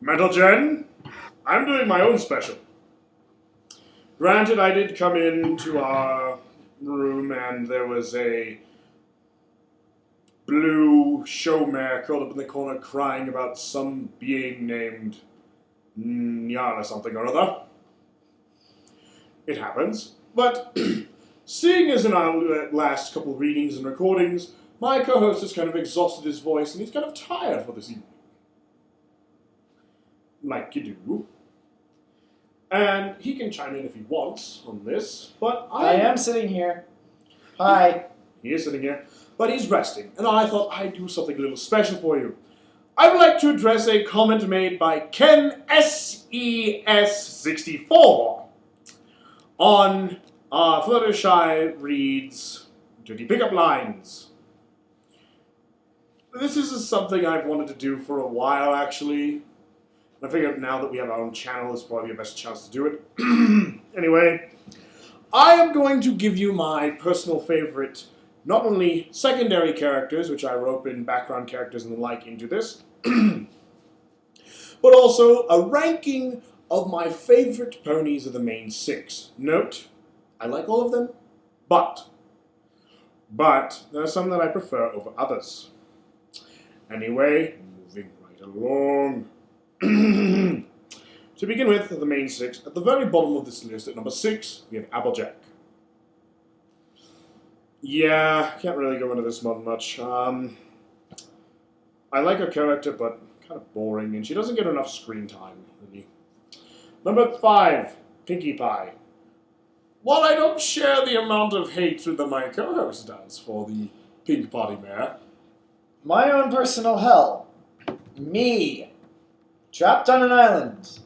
Metal Gen, I'm doing my own special. Granted, I did come into our room and there was a blue show mare curled up in the corner crying about some being named Nyan or something or other. It happens. But seeing as in our last couple of readings and recordings, my co-host has kind of exhausted his voice and he's kind of tired for this evening. Like you do. And he can chime in if he wants on this, but I am sitting here. Hi. He is sitting here, but he's resting, and I thought I'd do something a little special for you. I would like to address a comment made by Ken SES64 on Fluttershy Reads Dirty Pickup Lines. This is something I've wanted to do for a while, actually. I figured now that we have our own channel, it's probably the best chance to do it. Anyway, I am going to give you my personal favorite, not only secondary characters, which I rope in background characters and the like into this, but also a ranking of my favorite ponies of the main six. Note, I like all of them, but there are some that I prefer over others. Anyway, moving right along. To begin with, the main six, at the very bottom of this list, at number 6, we have Applejack. Yeah, can't really go into this one much. I like her character, but kind of boring, and she doesn't get enough screen time, really. Number 5, Pinkie Pie. While I don't share the amount of hatred that my co-host does for the Pink Potty Mare, My own personal hell. Me. Trapped on an island.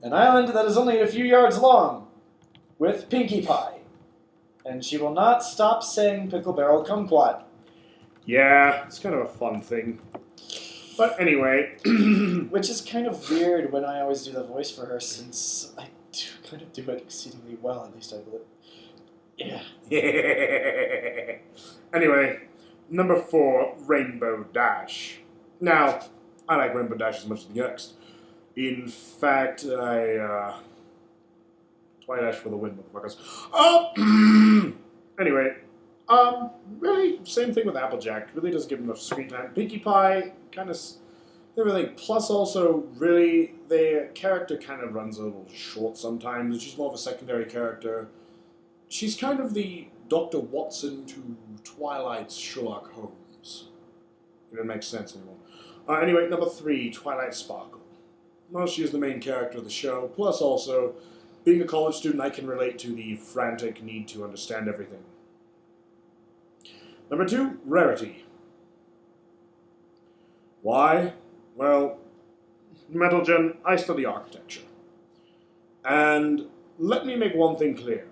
An island that is only a few yards long. With Pinkie Pie. And she will not stop saying Pickle Barrel Kumquat. yeah, it's kind of a fun thing. But anyway. Which is kind of weird when I always do the voice for her, since I do kind of do it exceedingly well, at least I believe. Yeah. Anyway, number 4, Rainbow Dash. Now, I like Rainbow Dash as much as the next. In fact, Twilight for the win, motherfuckers. Anyway, really, same thing with Applejack. Really doesn't give enough screen time. Pinkie Pie, kind of, everything. Plus, also, really, their character kind of runs a little short sometimes, and she's more of a secondary character. She's kind of the Dr. Watson to Twilight's Sherlock Holmes. If it makes sense anymore. Anyway, number 3, Twilight Sparkle. Well, she is the main character of the show, plus also, being a college student, I can relate to the frantic need to understand everything. Number 2, Rarity. Why? Well, Metal Gen, I study architecture. And let me make one thing clear.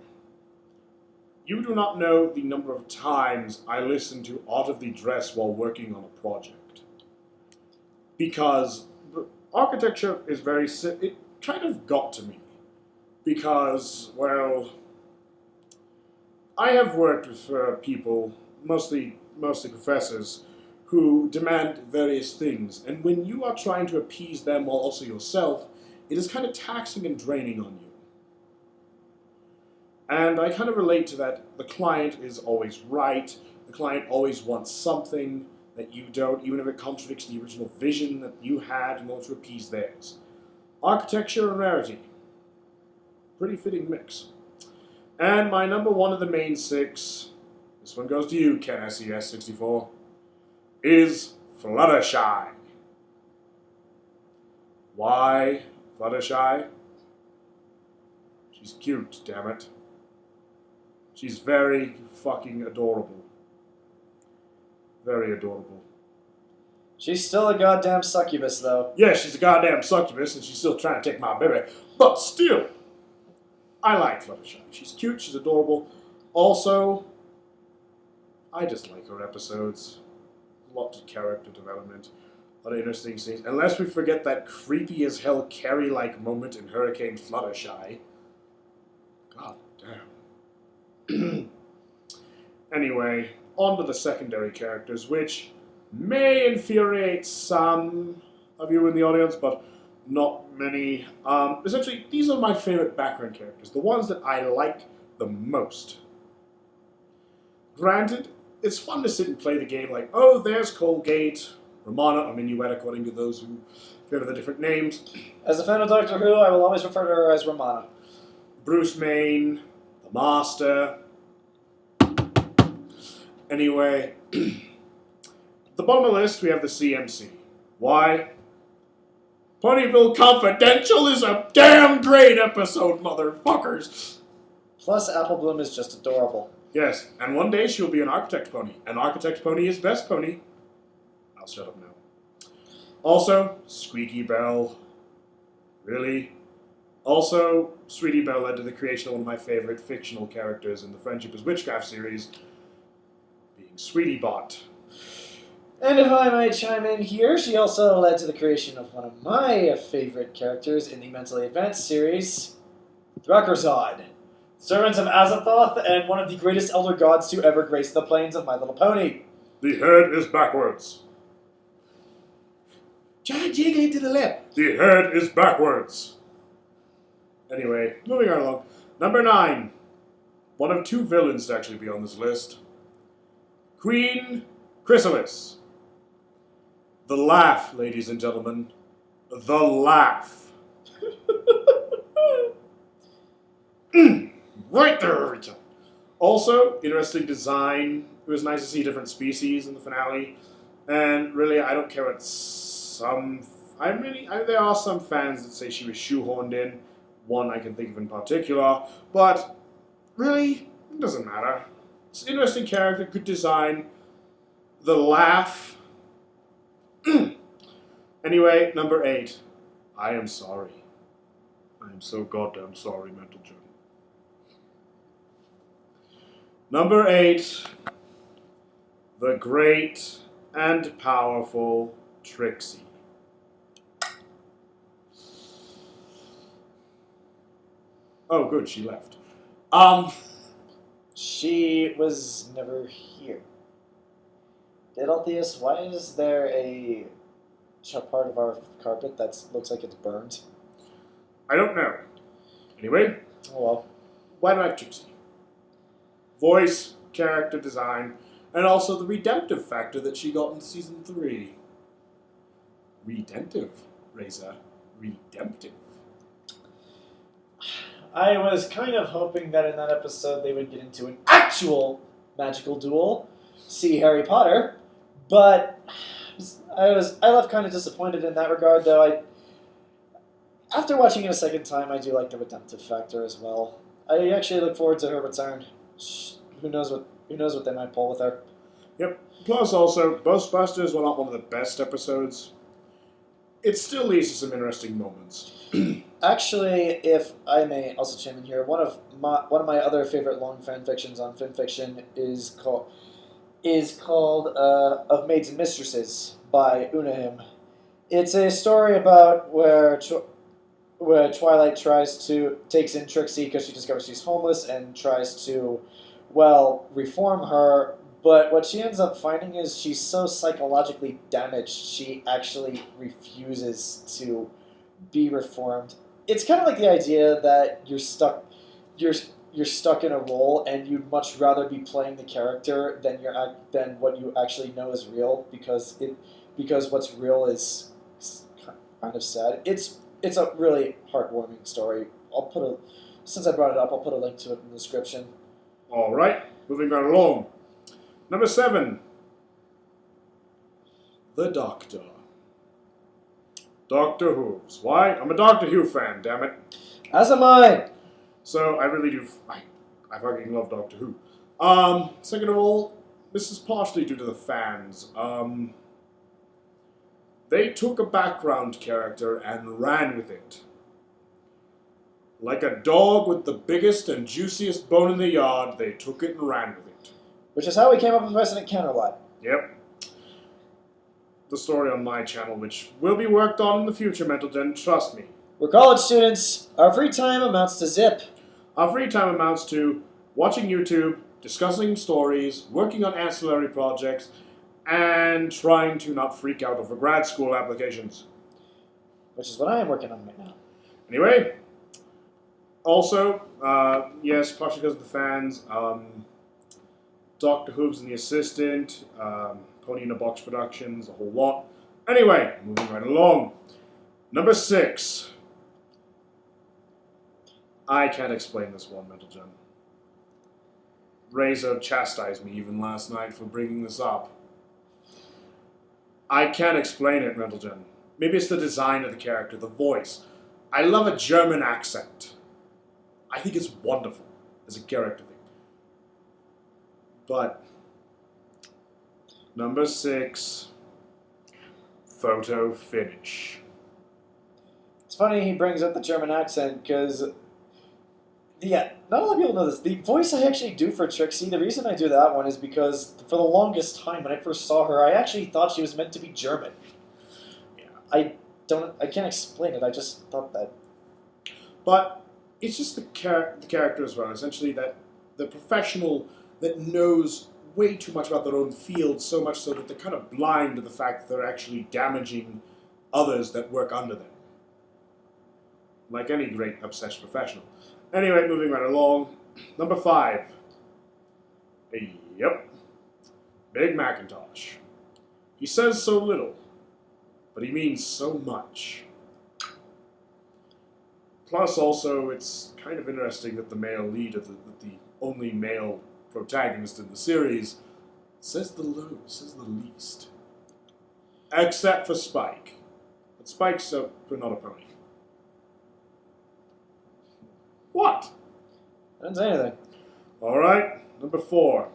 You do not know the number of times I listen to Art of the Dress while working on a project. Because architecture is very... It kind of got to me. Because, well, I have worked with people, mostly professors, who demand various things. And when you are trying to appease them while also yourself, it is kind of taxing and draining on you. And I kind of relate to that. The client is always right. The client always wants something that you don't, even if it contradicts the original vision that you had in order to appease theirs. Architecture and Rarity. Pretty fitting mix. And my number 1 of the main 6, this one goes to you, Ken SES64, is Fluttershy. Why Fluttershy? She's cute, damn it. She's very fucking adorable. Very adorable. She's still a goddamn succubus, though. Yeah, she's a goddamn succubus, and she's still trying to take my baby. But still, I like Fluttershy. She's cute, she's adorable. Also, I just like her episodes. Lots of character development. A lot of interesting scenes. Unless we forget that creepy as hell Carrie-like moment in Hurricane Fluttershy. God damn. Anyway, on to the secondary characters, which may infuriate some of you in the audience, but not many. Essentially, these are my favorite background characters, the ones that I like the most. Granted, it's fun to sit and play the game like, oh, there's Colgate, Romana, or Minuet, according to those who favor the different names. As a fan of Doctor Who, I will always refer to her as Romana. Bruce Maine, the Master. Anyway, at the bottom of the list, we have the CMC. Why? Ponyville Confidential is a damn great episode, motherfuckers! Plus, Apple Bloom is just adorable. Yes, and one day she'll be an architect pony. An architect pony is best pony. I'll shut up now. Also, Squeaky Belle. Really? Also, Sweetie Belle led to the creation of one of my favorite fictional characters in the Friendship is Witchcraft series, being Sweetie Bot. And if I might chime in here, she also led to the creation of one of my favorite characters in the Mentally Advanced series, Thrakkerzod, servants of Azathoth and one of the greatest elder gods to ever grace the plains of My Little Pony. The head is backwards. Try jiggling to the left. The head is backwards. Anyway, moving right along. Number 9. One of 2 villains to actually be on this list. Queen Chrysalis. The laugh, ladies and gentlemen. The laugh. Right there, Rita. Also, interesting design. It was nice to see different species in the finale. And really, I don't care what there are some fans that say she was shoehorned in. One I can think of in particular. But, really, it doesn't matter. It's an interesting character, good design. The laugh. Anyway, number 8. I am sorry. I am so goddamn sorry, Mental Joe. Number 8. The great and powerful Trixie. Oh, good, she left. She was never here. Daedaltheus, why is there a part of our carpet that looks like it's burned? I don't know. Anyway, Oh well. why do I have Trixie? Voice, character design, and also the redemptive factor that she got in season 3. Redemptive, Razor. Redemptive. I was kind of hoping that in that episode they would get into an actual magical duel, see Harry Potter, but I left kind of disappointed in that regard, though. After watching it a second time, I do like the redemptive factor as well. I actually look forward to her return. Who knows what they might pull with her. Yep. Plus, also, Ghostbusters, while not one of the best episodes, it still leads to some interesting moments. Actually, if I may also chime in here, one of my other favorite long fan fictions on FinFiction is called Of Maids and Mistresses by Unahim. It's a story about where Twilight takes in Trixie because she discovers she's homeless and tries to, reform her. But what she ends up finding is she's so psychologically damaged, she actually refuses to be reformed. It's kind of like the idea that you're stuck in a role and you'd much rather be playing the character than what you actually know is real because what's real is kind of sad. It's a really heartwarming story. Since I brought it up, I'll put a link to it in the description. All right, moving right along. Number 7. The Doctor. Doctor Who's. Why? I'm a Doctor Who fan, damn it. As am I. So I really do. I fucking love Doctor Who. Second of all, this is partially due to the fans. They took a background character and ran with it. Like a dog with the biggest and juiciest bone in the yard, they took it and ran with it. Which is how we came up with Resident Canterlot. Yep. The story on my channel, which will be worked on in the future, Mental Gen, trust me. We're college students. Our free time amounts to zip. Our free time amounts to watching YouTube, discussing stories, working on ancillary projects, and trying to not freak out over grad school applications. which is what I am working on right now. Anyway, also, yes, partially because of the fans, Dr. Hooves and the Assistant, Pony in a Box Productions, a whole lot. Anyway, moving right along. Number 6. I can't explain this one, Mental Gen. Razor chastised me even last night for bringing this up. I can't explain it, Mental Gen. Maybe it's the design of the character, the voice. I love a German accent. I think it's wonderful as a character thing. But, number 6, photo finish. It's funny he brings up the German accent because, yeah, not a lot of people know this. The voice I actually do for Trixie, the reason I do that one is because for the longest time when I first saw her, I actually thought she was meant to be German. Yeah. I can't explain it. I just thought that. But it's just the character as well. Essentially, that the professional that knows way too much about their own field, so much so that they're kind of blind to the fact that they're actually damaging others that work under them. Like any great obsessed professional. Anyway, moving right along. Number 5. Yep. Big Macintosh. He says so little, but he means so much. Plus, also, it's kind of interesting that the male lead, the only male protagonist in the series, says the least. Except for Spike. But Spike's not a pony. What? I didn't say anything. Alright, number 4.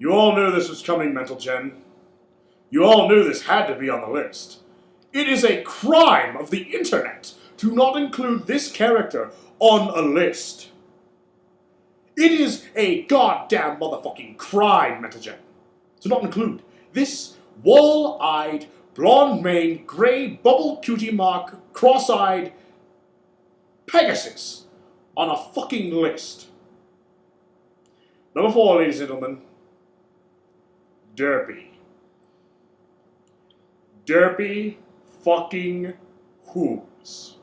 You all knew this was coming, Mental Gen. You all knew this had to be on the list. It is a crime of the internet to not include this character on a list. It is a goddamn motherfucking crime, Mental Gen, to not include this wall-eyed, blonde-maned, grey, bubble cutie mark, cross-eyed Pegasus on a fucking list. Number 4, ladies and gentlemen. Derpy. Derpy fucking Hooves.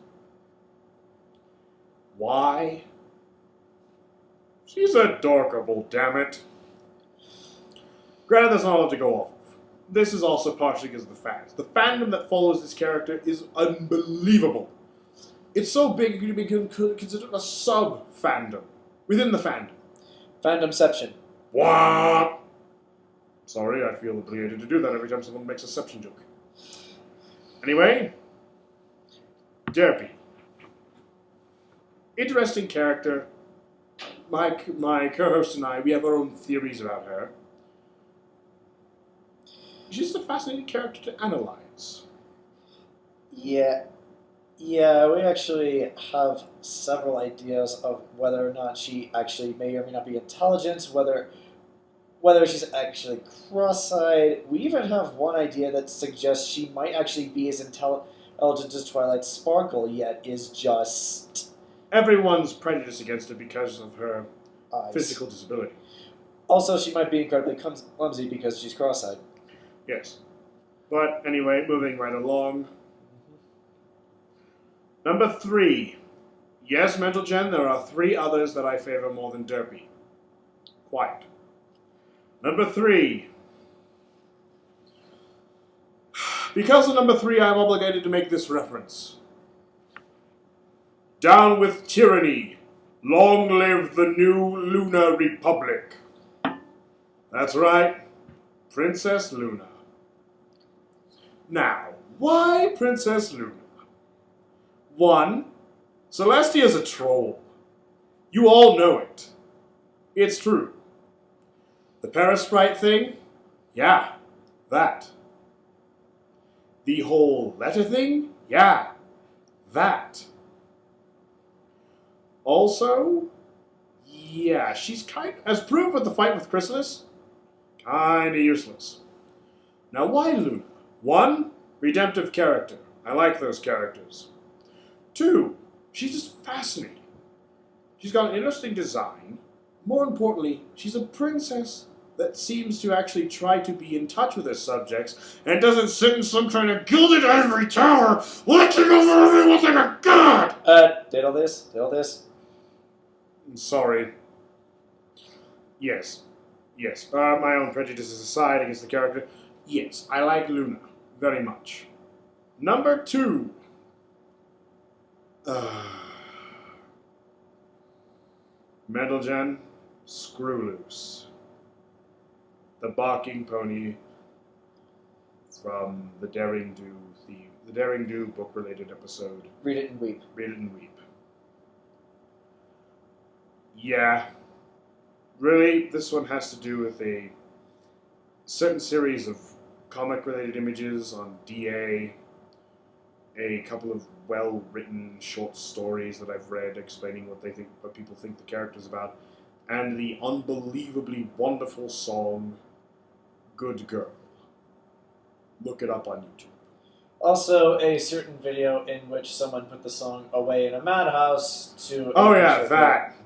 Why? She's adorkable, damn it. Granted, there's not a lot to go off of. This is also partially because of the fans. The fandom that follows this character is unbelievable. It's so big it can be considered a sub-fandom within the fandom. Fandomception. What? Sorry, I feel obligated to do that every time someone makes a seption joke. Anyway, Derpy. Interesting character. My co-host and I, we have our own theories about her. She's a fascinating character to analyze. Yeah, we actually have several ideas of whether or not she actually may or may not be intelligent, whether she's actually cross-eyed. We even have one idea that suggests she might actually be as intelligent as Twilight Sparkle, yet is just... Everyone's prejudiced against her because of her eyes. physical disability. Also, she might be incredibly clumsy because she's cross-eyed. Yes. But anyway, moving right along. Number 3. Yes, Mental Gen, there are 3 others that I favor more than Derpy. Quiet. Number 3. Because of number 3, I am obligated to make this reference. Down with tyranny. Long live the new Luna Republic. That's right. Princess Luna. Now, why Princess Luna? 1. Celestia's a troll. You all know it. It's true. The Parasprite thing? Yeah, that. The whole letter thing? Yeah, that. Also, yeah, she's as proved with the fight with Chrysalis, kinda useless. Now, why Luna? 1, redemptive character. I like those characters. 2, she's just fascinating. She's got an interesting design. More importantly, she's a princess that seems to actually try to be in touch with its subjects and doesn't sit in some kind of gilded ivory tower watching over everyone like a god! Daedaltheus? I'm sorry. Yes. My own prejudices aside against the character, yes, I like Luna very much. Number 2. Metalgen, Screw Loose. The barking pony from the Daring Do theme. The Daring Do book-related episode. Read it and weep. Read it and weep. Yeah. Really, this one has to do with a certain series of comic-related images on DA, a couple of well-written short stories that I've read explaining what people think the character's about, and the unbelievably wonderful song Good Girl. Look it up on YouTube. Also, a certain video in which someone put the song away in a madhouse to... Oh yeah,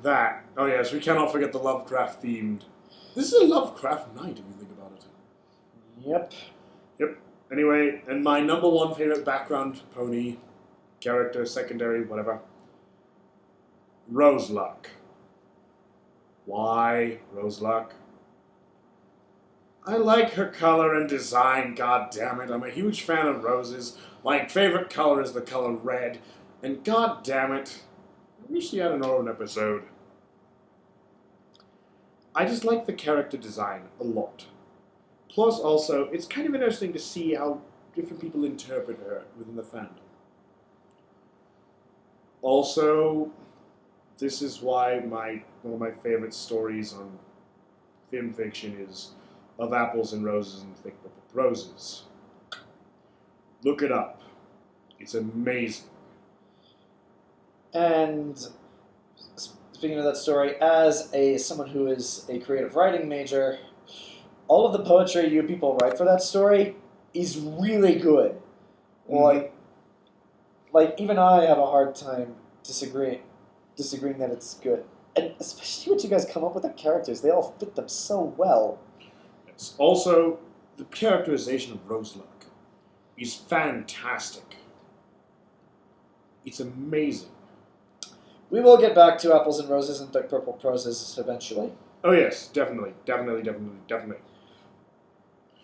that. Oh yes, we cannot forget the Lovecraft themed. This is a Lovecraft night, if you think about it. Yep. Anyway, and my number 1 favorite background pony, character, secondary, whatever. Roseluck. Why Roseluck? I like her color and design, god damn it. I'm a huge fan of roses. My favorite color is the color red. And god damn it, I wish she had an own episode. I just like the character design a lot. Plus, also, it's kind of interesting to see how different people interpret her within the fandom. Also, this is why one of my favorite stories on film fiction is Of Apples and Roses and Thick Purple Roses. Look it up. It's amazing. And speaking of that story, as someone who is a creative writing major, all of the poetry you people write for that story is really good. Mm-hmm. Like even I have a hard time disagreeing that it's good. And especially when you guys come up with the characters, they all fit them so well. Yes. Also, the characterization of Roseluck is fantastic. It's amazing. We will get back to Apples and Roses and Thick Purple Roses eventually. Oh yes, definitely.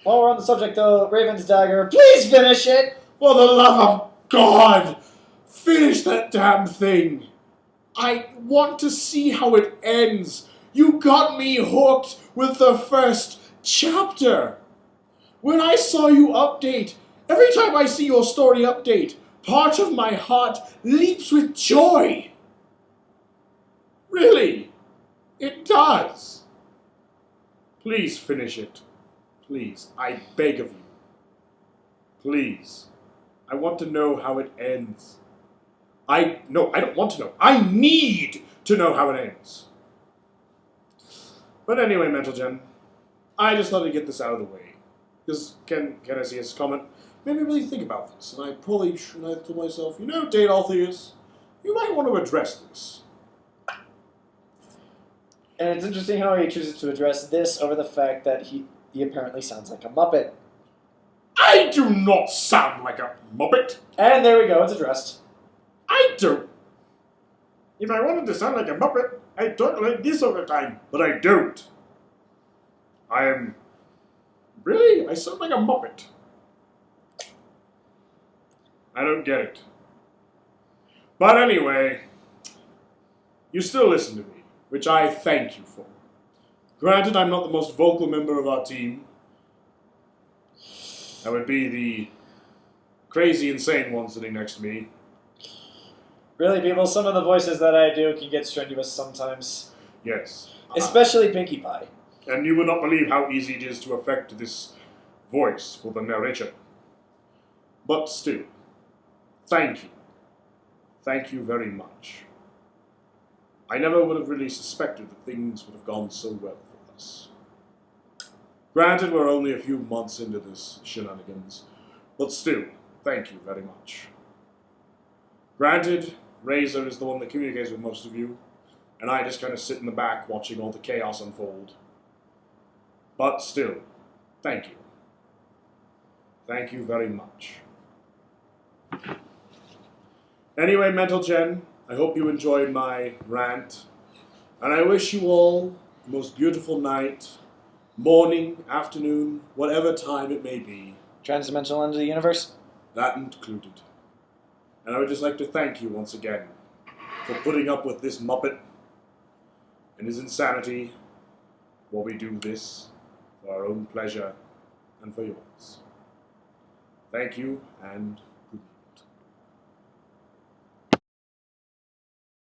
While we're on the subject, though, Raven's Dagger, please finish it! For the love of God! Finish that damn thing! I want to see how it ends! You got me hooked with the first chapter! When I saw you update, every time I see your story update, part of my heart leaps with joy! Really? It does! Please finish it. Please, I beg of you. Please. I want to know how it ends. I don't want to know. I need to know how it ends. But anyway, Mental Gen, I just thought I'd get this out of the way. Because, can I see his comment? Made me really think about this, and I probably should have told myself, Daedaltheus, you might want to address this. And it's interesting how he chooses to address this over the fact that he apparently sounds like a Muppet. I do not sound like a Muppet. And there we go, it's addressed. I don't. If I wanted to sound like a Muppet, I'd talk like this all the time. But I don't. I am... Really? I sound like a Muppet. I don't get it. But anyway, you still listen to me, which I thank you for. Granted, I'm not the most vocal member of our team. That would be the crazy, insane one sitting next to me. Really, people, some of the voices that I do can get strenuous sometimes. Yes. Especially Pinkie Pie. And you will not believe how easy it is to affect this voice for the narrator. But still, thank you. Thank you very much. I never would have really suspected that things would have gone so well for us. Granted, we're only a few months into this shenanigans, but still, thank you very much. Granted, Razor is the one that communicates with most of you, and I just kind of sit in the back watching all the chaos unfold. But still, thank you. Thank you very much. Anyway, Mental Gen, I hope you enjoyed my rant, and I wish you all the most beautiful night, morning, afternoon, whatever time it may be. Transdimensional end of the universe? That included. And I would just like to thank you once again for putting up with this Muppet and his insanity while we do this for our own pleasure and for yours. Thank you, and